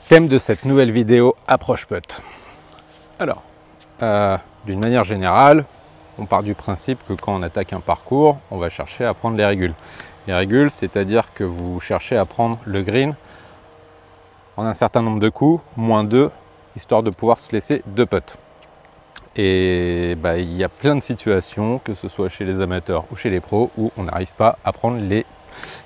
Thème de cette nouvelle vidéo, approche putt. Alors, d'une manière générale, on part du principe que quand on attaque un parcours, on va chercher à prendre les régules. Les régules, c'est-à-dire que vous cherchez à prendre le green en un certain nombre de coups, moins 2, histoire de pouvoir se laisser 2 putts. Et il y a plein de situations, que ce soit chez les amateurs ou chez les pros, où on n'arrive pas à prendre les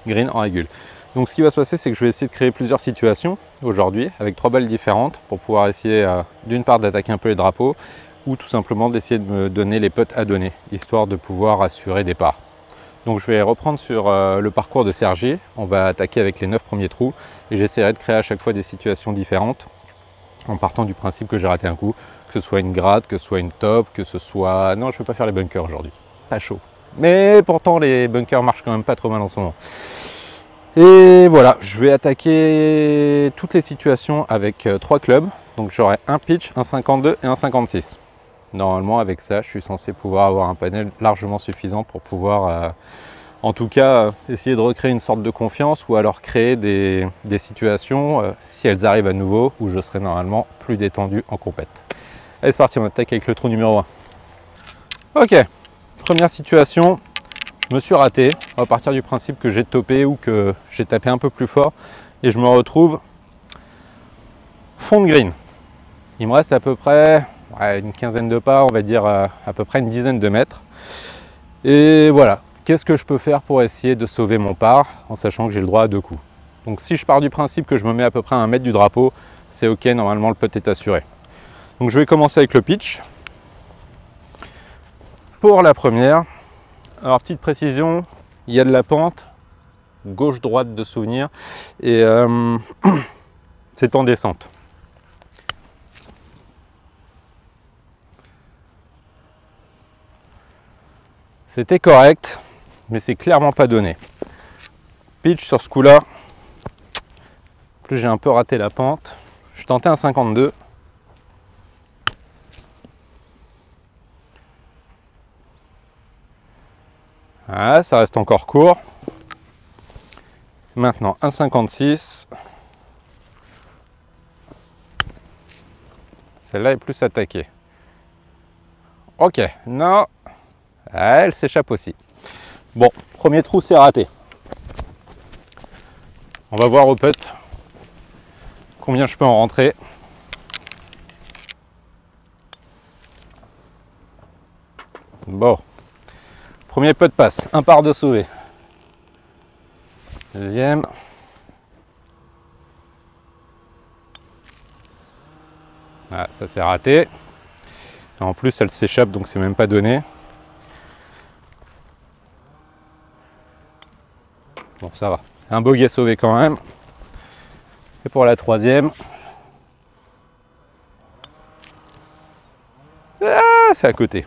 greens en régule. Donc ce qui va se passer, c'est que je vais essayer de créer plusieurs situations aujourd'hui, avec 3 balles différentes, pour pouvoir essayer d'une part d'attaquer un peu les drapeaux, ou tout simplement d'essayer de me donner les putts à donner, histoire de pouvoir assurer des parts. Donc je vais reprendre sur le parcours de Sergi, on va attaquer avec les 9 premiers trous, et j'essaierai de créer à chaque fois des situations différentes, en partant du principe que j'ai raté un coup, que ce soit une grade, que ce soit une top, que ce soit... Non, je ne vais pas faire les bunkers aujourd'hui, pas chaud. Mais pourtant les bunkers marchent quand même pas trop mal en ce moment. Et voilà, je vais attaquer toutes les situations avec 3 clubs. Donc j'aurai un pitch, un 52 et un 56. Normalement avec ça, je suis censé pouvoir avoir un panel largement suffisant pour pouvoir, en tout cas, essayer de recréer une sorte de confiance ou alors créer des situations, si elles arrivent à nouveau, où je serai normalement plus détendu en compète. Allez, c'est parti, on attaque avec le trou numéro 1. Ok, première situation. Je me suis raté, à partir du principe que j'ai topé ou que j'ai tapé un peu plus fort et je me retrouve fond de green. Il me reste à peu près une quinzaine de pas, on va dire à peu près une dizaine de mètres. Et voilà, qu'est-ce que je peux faire pour essayer de sauver mon par en sachant que j'ai le droit à 2 coups. Donc si je pars du principe que je me mets à peu près à 1 mètre du drapeau, c'est ok, normalement le putt est assuré. Donc je vais commencer avec le pitch. Pour la première, alors petite précision, il y a de la pente, gauche-droite de souvenir, et c'est en descente. C'était correct, mais c'est clairement pas donné. Pitch sur ce coup-là, plus j'ai un peu raté la pente, je tentais un 52. Ah, ça reste encore court. Maintenant, un 56. Celle-là est plus attaquée. Ok, non. Ah, elle s'échappe aussi. Bon, premier trou, c'est raté. On va voir au putt combien je peux en rentrer. Bon. Premier putt passe, un par de sauvé. Deuxième. Ah, ça c'est raté. En plus, elle s'échappe, donc c'est même pas donné. Bon, ça va. Un bogey sauvé quand même. Et pour la troisième. Ah, c'est à côté.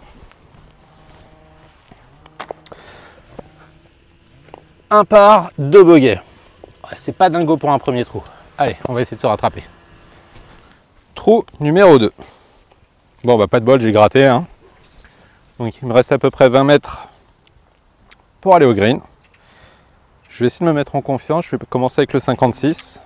Un par, 2 bogeys. C'est pas dingo pour un premier trou. Allez, on va essayer de se rattraper. Trou numéro 2. Bon, bah pas de bol, j'ai gratté. Hein. Donc il me reste à peu près 20 mètres pour aller au green. Je vais essayer de me mettre en confiance. Je vais commencer avec le 56.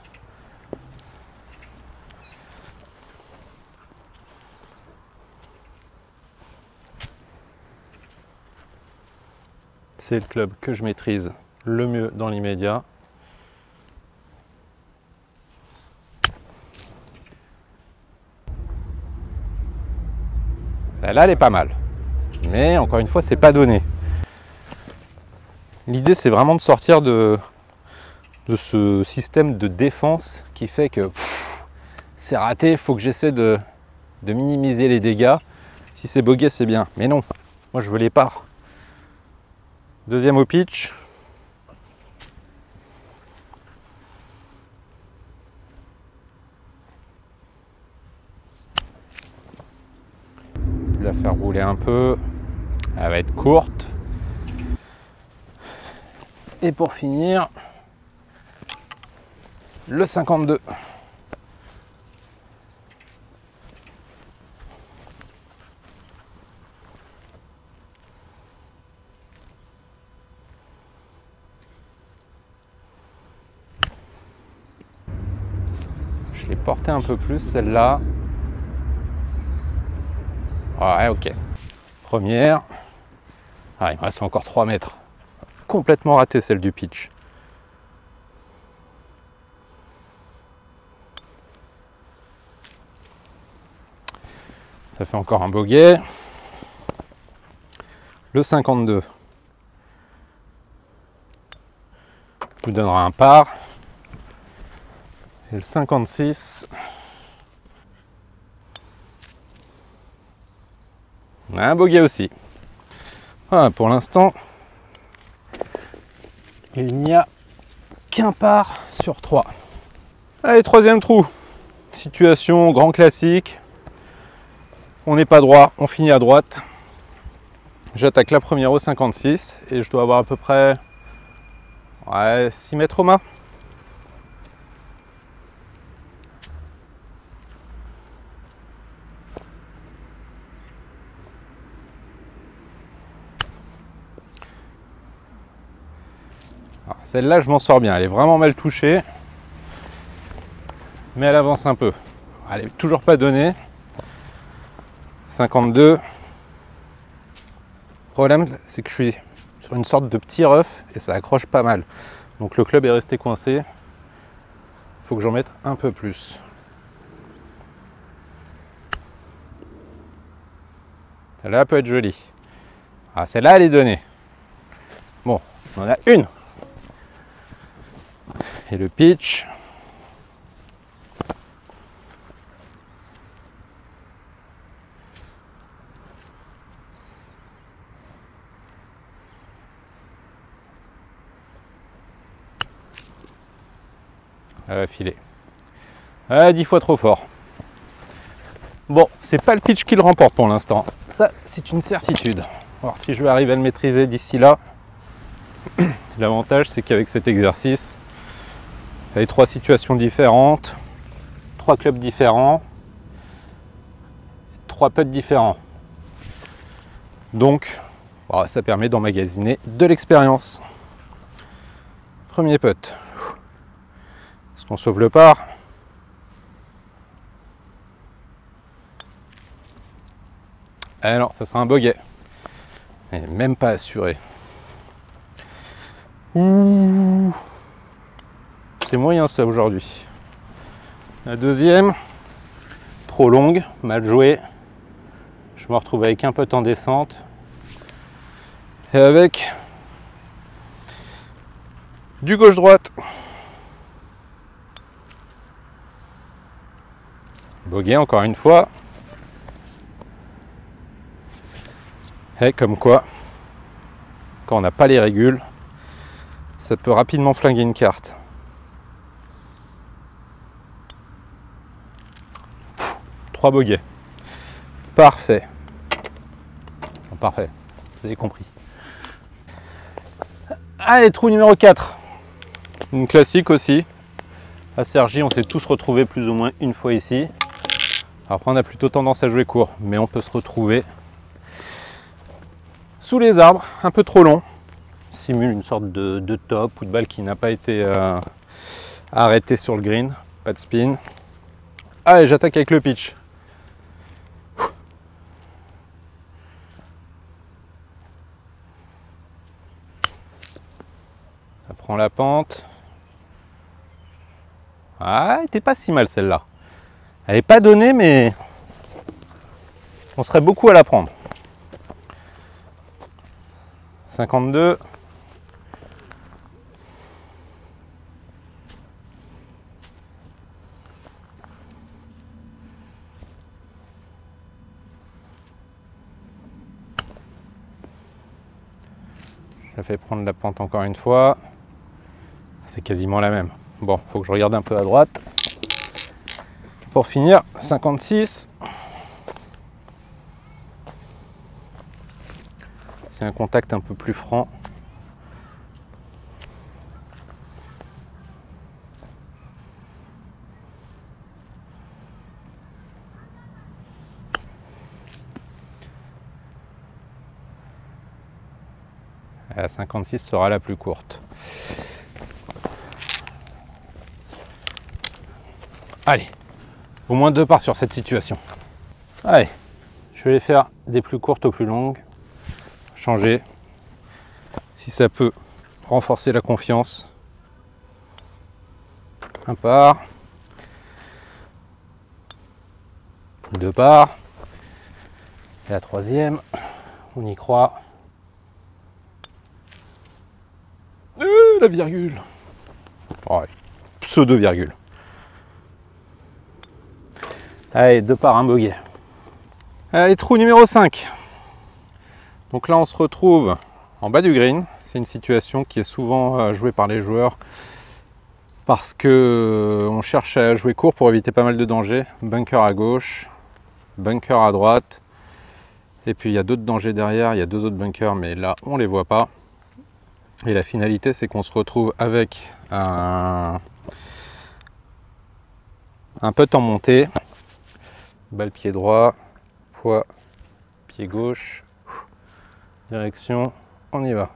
C'est le club que je maîtrise le mieux dans l'immédiat. Là, elle est pas mal. Mais encore une fois, c'est pas donné. L'idée, c'est vraiment de sortir de ce système de défense qui fait que c'est raté, il faut que j'essaie de minimiser les dégâts. Si c'est bogey, c'est bien. Mais non, moi je veux les parts. Deuxième au pitch. De la faire rouler un peu. Elle va être courte. Et pour finir, le 52. Je l'ai porté un peu plus, celle-là. Ouais, ok. Première. Ah, il me reste encore 3 mètres. Complètement raté celle du pitch. Ça fait encore un bogey. Le 52 nous donnera un par. Et le 56, un bogey aussi. Voilà, pour l'instant, il n'y a qu'un par sur 3. Allez, troisième trou. Situation grand classique. On n'est pas droit, on finit à droite. J'attaque la première au 56 et je dois avoir à peu près 6 mètres au mât. Celle-là, je m'en sors bien. Elle est vraiment mal touchée. Mais elle avance un peu. Elle n'est toujours pas donnée. 52. Le problème, c'est que je suis sur une sorte de petit rough et ça accroche pas mal. Donc le club est resté coincé. Il faut que j'en mette un peu plus. Celle-là peut être jolie. Ah, celle-là, elle est donnée. Bon, on en a une. Et le pitch. Elle va filer. 10 fois trop fort. Bon, c'est pas le pitch qui le remporte pour l'instant. Ça, c'est une certitude. On va voir si je vais arriver à le maîtriser d'ici là. L'avantage, c'est qu'avec cet exercice, avec 3 situations différentes, 3 clubs différents, 3 putts différents. Donc, ça permet d'emmagasiner de l'expérience. Premier putt. Est-ce qu'on sauve le par? Ah non, ça sera un bogey. Elle n'est même pas assurée. Ouh, c'est moyen ça aujourd'hui. La deuxième, trop longue, mal jouée. Je me retrouve avec un putt en descente. Et avec du gauche-droite. Bogey encore une fois. Et comme quoi, quand on n'a pas les régules, ça peut rapidement flinguer une carte. Trois bogeys. Parfait. Enfin, parfait, vous avez compris. Allez, trou numéro 4. Une classique aussi. À Cergy, on s'est tous retrouvés plus ou moins une fois ici. Après, on a plutôt tendance à jouer court, mais on peut se retrouver sous les arbres, un peu trop long. Simule une sorte de top ou de balle qui n'a pas été arrêtée sur le green. Pas de spin. Allez, j'attaque avec le pitch. Ça prend la pente. Ah, elle n'était pas si mal celle-là. Elle n'est pas donnée, mais on serait beaucoup à la prendre. 52. Je la fais prendre la pente encore une fois. C'est quasiment la même. Bon, il faut que je regarde un peu à droite. Pour finir, 56. C'est un contact un peu plus franc. La 56 sera la plus courte. Allez. Au moins 2 parts sur cette situation. Allez, je vais les faire des plus courtes aux plus longues. Changer. Si ça peut renforcer la confiance. Un par. 2 parts. Et la troisième, on y croit. La virgule. Oh, pseudo-virgule. Allez, 2 parts, un bogey. Allez, trou numéro 5. Donc là, on se retrouve en bas du green. C'est une situation qui est souvent jouée par les joueurs parce que on cherche à jouer court pour éviter pas mal de dangers. Bunker à gauche, bunker à droite. Et puis il y a d'autres dangers derrière. Il y a 2 autres bunkers, mais là, on les voit pas. Et la finalité, c'est qu'on se retrouve avec un putt en montée. Balle pied droit, poids, pied gauche, direction, on y va.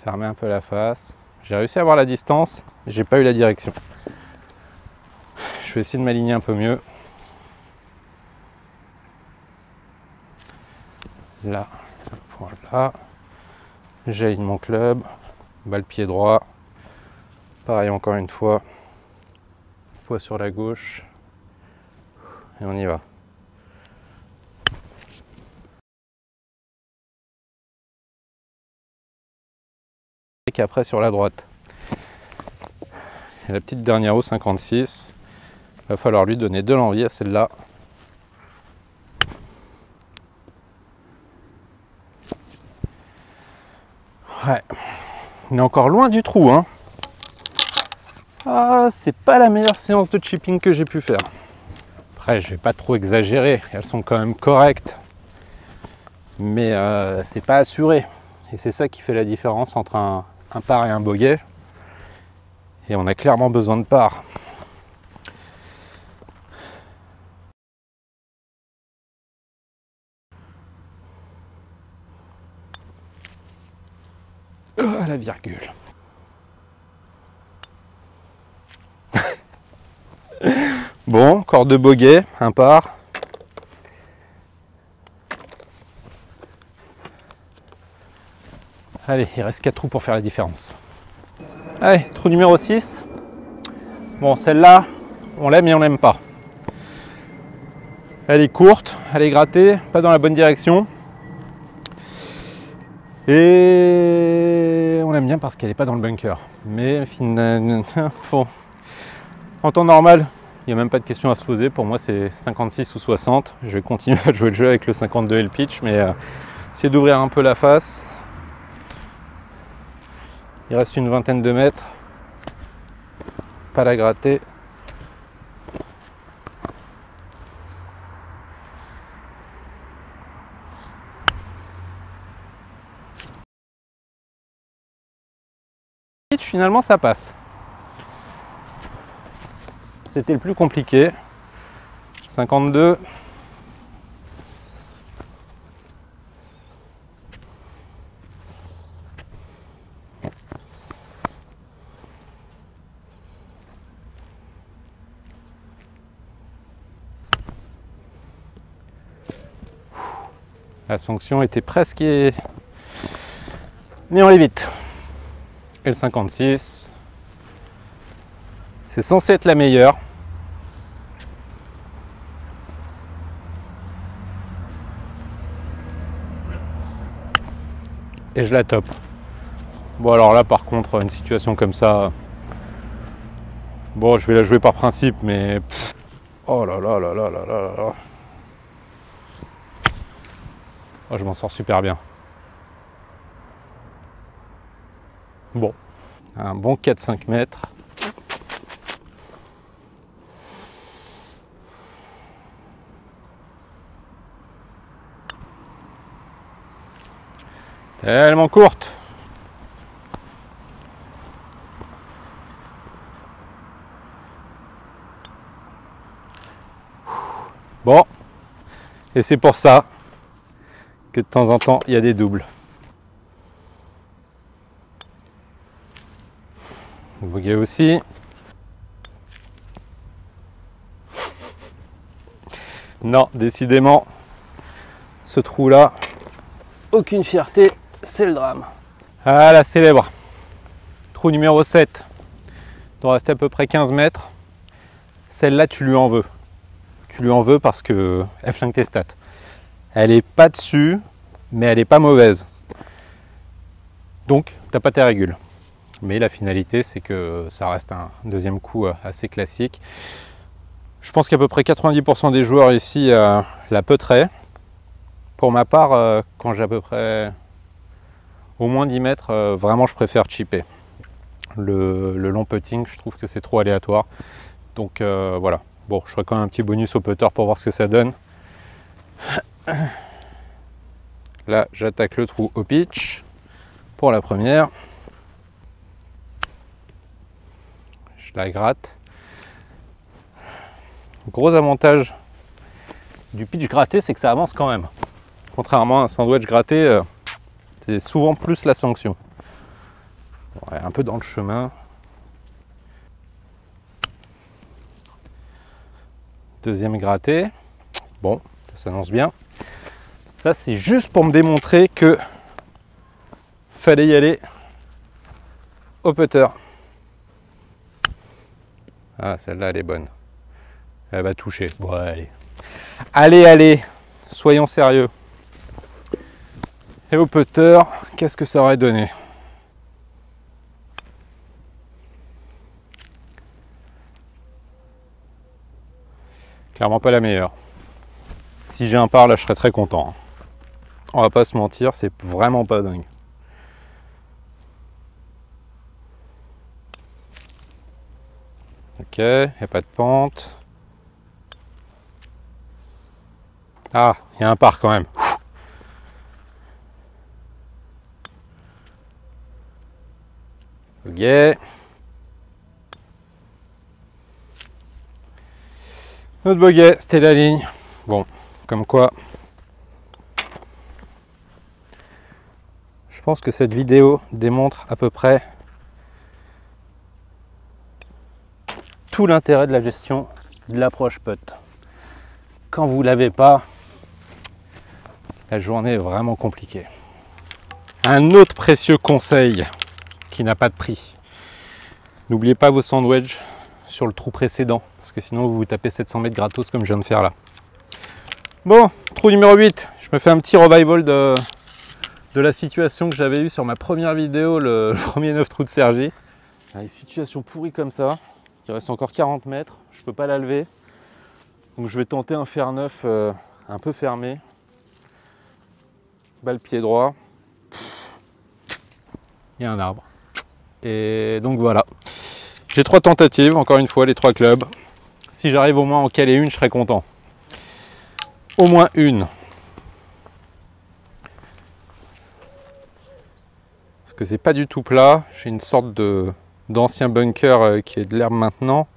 Fermer un peu la face. J'ai réussi à avoir la distance, j'ai pas eu la direction. Je vais essayer de m'aligner un peu mieux. Là, point là. J'aligne mon club, balle pied droit. Pareil encore une fois. Poids sur la gauche. Et on y va. Et qu'après sur la droite. Et la petite dernière au 56. Il va falloir lui donner de l'envie à celle-là. Ouais. On est encore loin du trou, hein. Ah, c'est pas la meilleure séance de chipping que j'ai pu faire. Après, je vais pas trop exagérer, elles sont quand même correctes. Mais c'est pas assuré. Et c'est ça qui fait la différence entre un par et un bogey. Et on a clairement besoin de par. Oh, la virgule. Bon, encore 2 bogeys, un par. Allez, il reste 4 trous pour faire la différence. Allez, trou numéro 6. Bon, celle-là, on l'aime et on l'aime pas. Elle est courte, elle est grattée, pas dans la bonne direction. Et on l'aime bien parce qu'elle n'est pas dans le bunker. Mais finalement, en temps normal, il n'y a même pas de question à se poser. Pour moi, c'est 56 ou 60. Je vais continuer à jouer le jeu avec le 52 et le pitch, mais essayer d'ouvrir un peu la face. Il reste une vingtaine de mètres. Pas la gratter. Finalement, ça passe. C'était le plus compliqué. 52. La sanction était presque... Mais on l'évite. Et le 56. C'est censé être la meilleure. Et je la top. Bon alors là par contre, une situation comme ça... Bon, je vais la jouer par principe, mais... Oh là là là là là là là. Oh, je m'en sors super bien. Bon, un bon 4-5 mètres. Tellement courte. Bon, et c'est pour ça que de temps en temps, il y a des doubles. Bogey aussi. Non, décidément, ce trou-là, aucune fierté, c'est le drame. Ah, la célèbre. Trou numéro 7. Il doit rester à peu près 15 mètres. Celle-là, tu lui en veux. Tu lui en veux parce qu'elle flingue tes stats. Elle n'est pas dessus, mais elle n'est pas mauvaise. Donc, tu n'as pas tes régules. Mais la finalité, c'est que ça reste un deuxième coup assez classique. Je pense qu'à peu près 90% des joueurs ici la peuteraient. Pour ma part, quand j'ai à peu près au moins 10 mètres, vraiment je préfère chipper. Le long putting, je trouve que c'est trop aléatoire. Donc voilà. Bon, je ferai quand même un petit bonus au putter pour voir ce que ça donne. Là, j'attaque le trou au pitch pour la première. Je la gratte. Gros avantage du pitch gratté, c'est que ça avance quand même. Contrairement à un sandwich gratté, c'est souvent plus la sanction. Ouais, un peu dans le chemin. Deuxième gratté. Bon, ça s'annonce bien. Ça, c'est juste pour me démontrer que fallait y aller au putter. Ah, celle-là, elle est bonne. Elle va toucher. Bon, allez. Allez, soyons sérieux. Et au putter, qu'est-ce que ça aurait donné? Clairement pas la meilleure. Si j'ai un par, là, je serais très content. On va pas se mentir, c'est vraiment pas dingue. Ok, il n'y a pas de pente. Ah, il y a un par quand même. Ok. Notre bogey, c'était la ligne. Bon, comme quoi. Je pense que cette vidéo démontre à peu près tout l'intérêt de la gestion de l'approche putt. Quand vous ne l'avez pas, la journée est vraiment compliquée. Un autre précieux conseil qui n'a pas de prix. N'oubliez pas vos sandwichs sur le trou précédent, parce que sinon vous vous tapez 700 mètres gratos comme je viens de faire là. Bon, trou numéro 8, je me fais un petit revival de la situation que j'avais eue sur ma première vidéo, le premier 9 trous de Sergi. Une situation pourrie comme ça, il reste encore 40 mètres, je peux pas la lever. Donc je vais tenter un fer 9 un peu fermé. Balle pied droit. Il y a un arbre. Et donc voilà. J'ai 3 tentatives, encore une fois, les 3 clubs. Si j'arrive au moins à en caler une, je serai content. Au moins une. Parce que c'est pas du tout plat. J'ai une sorte d'ancien bunker qui est de l'herbe maintenant.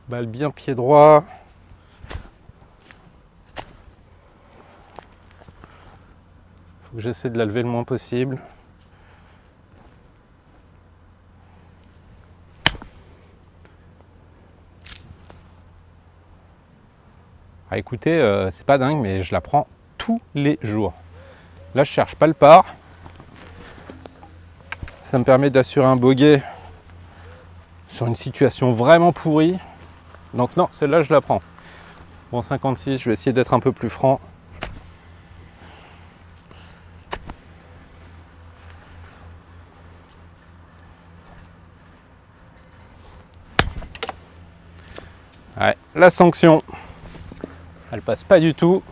Balle bien pied droit. Faut que j'essaie de la lever le moins possible. Ah, écoutez, c'est pas dingue, mais je la prends tous les jours. Là, je cherche pas le par. Ça me permet d'assurer un bogey sur une situation vraiment pourrie. Donc non, celle-là, je la prends. Bon, 56, je vais essayer d'être un peu plus franc. Ouais, la sanction, elle passe pas du tout.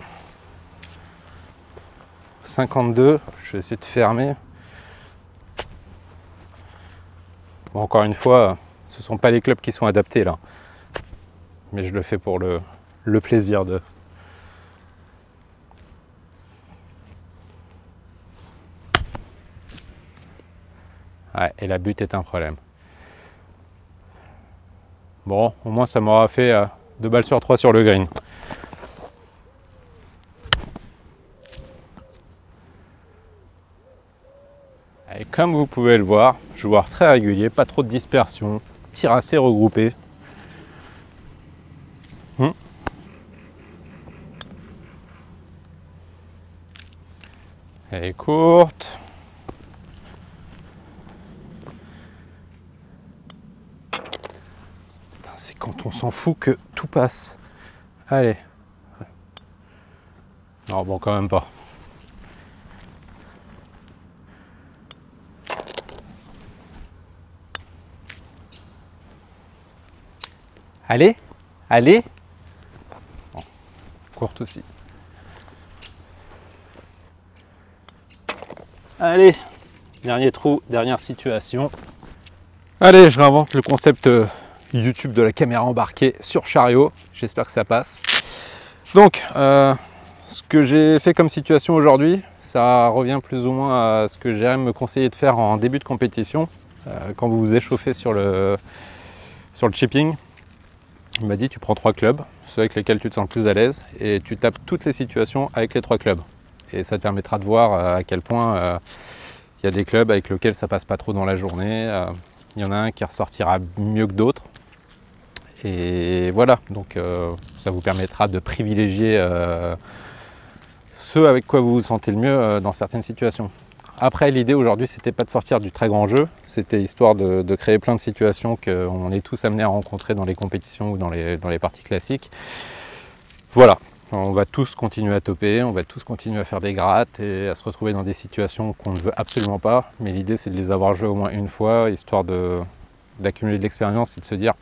52, je vais essayer de fermer. Bon, encore une fois, ce ne sont pas les clubs qui sont adaptés là. Mais je le fais pour le plaisir de... Ouais, et la butte est un problème. Bon, au moins ça m'aura fait 2 balles sur 3 sur le green. comme vous pouvez le voir, joueur très régulier, pas trop de dispersion, tir assez regroupé. Elle est courte. C'est quand on s'en fout que tout passe. Allez. Non, bon, quand même pas. Allez, allez. Bon, courte aussi. Allez, dernier trou, dernière situation. Allez, je réinvente le concept YouTube de la caméra embarquée sur chariot. J'espère que ça passe. Donc, ce que j'ai fait comme situation aujourd'hui, ça revient plus ou moins à ce que j'aime me conseiller de faire en début de compétition, quand vous vous échauffez sur le chipping. Il m'a dit tu prends 3 clubs, ceux avec lesquels tu te sens le plus à l'aise, et tu tapes toutes les situations avec les 3 clubs. Et ça te permettra de voir à quel point il y a des clubs avec lesquels ça passe pas trop dans la journée. Il y en a un qui ressortira mieux que d'autres. Et voilà, donc ça vous permettra de privilégier ceux avec quoi vous vous sentez le mieux dans certaines situations. Après, l'idée aujourd'hui, c'était pas de sortir du très grand jeu, c'était histoire de créer plein de situations qu'on est tous amenés à rencontrer dans les compétitions ou dans les parties classiques. Voilà, on va tous continuer à toper, on va tous continuer à faire des grattes et à se retrouver dans des situations qu'on ne veut absolument pas. Mais l'idée, c'est de les avoir jouées au moins une fois, histoire d'accumuler de l'expérience et de se dire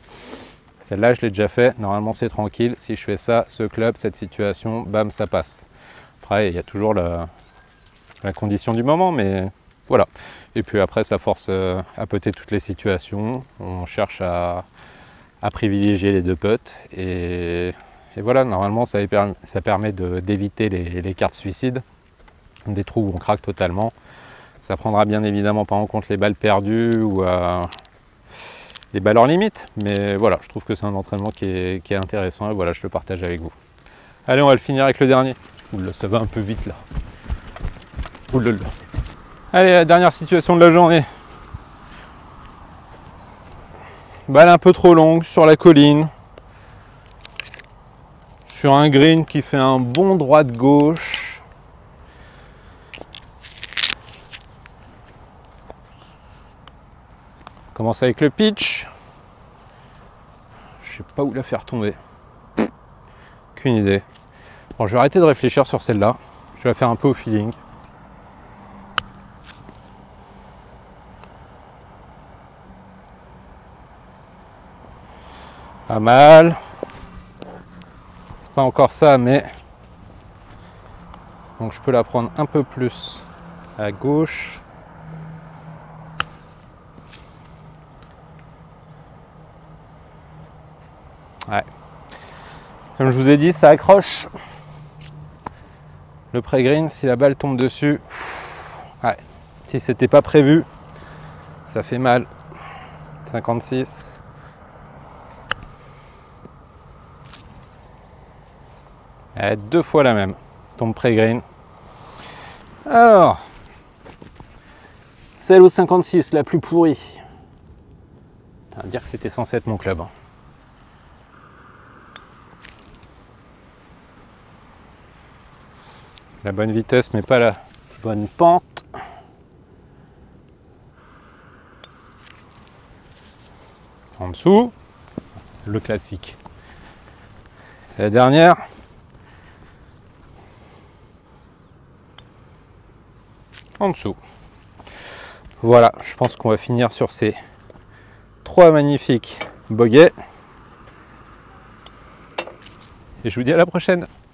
celle-là, je l'ai déjà fait, normalement c'est tranquille, si je fais ça, ce club, cette situation, bam, ça passe. Après, il y a toujours la condition du moment, mais voilà. Et puis après, ça force à putter toutes les situations. On cherche à privilégier les 2 putts. Et voilà, normalement, ça permet d'éviter les cartes suicides, des trous où on craque totalement. Ça prendra bien évidemment pas en compte les balles perdues ou les balles hors limite. Mais voilà, je trouve que c'est un entraînement qui est intéressant. Et voilà, je le partage avec vous. Allez, on va le finir avec le dernier. Oula, ça va un peu vite là. Oulala. Allez, la dernière situation de la journée. Balle un peu trop longue sur la colline. Sur un green qui fait un bon droite-gauche. On commence avec le pitch. Je sais pas où la faire tomber. Aucune idée. Bon, je vais arrêter de réfléchir sur celle-là. Je vais la faire un peu au feeling. Pas mal. C'est pas encore ça, mais donc je peux la prendre un peu plus à gauche. Ouais. Comme je vous ai dit, ça accroche. Le pré-green, si la balle tombe dessus, ouais. Si c'était pas prévu, ça fait mal. 56. Elle est 2 fois la même. Tombe pré-green. Alors, celle au 56, la plus pourrie. Ça veut dire que c'était censé être mon club. La bonne vitesse, mais pas la bonne pente. En dessous, le classique. La dernière. En dessous. Voilà, je pense qu'on va finir sur ces 3 magnifiques bogeys. Et je vous dis à la prochaine.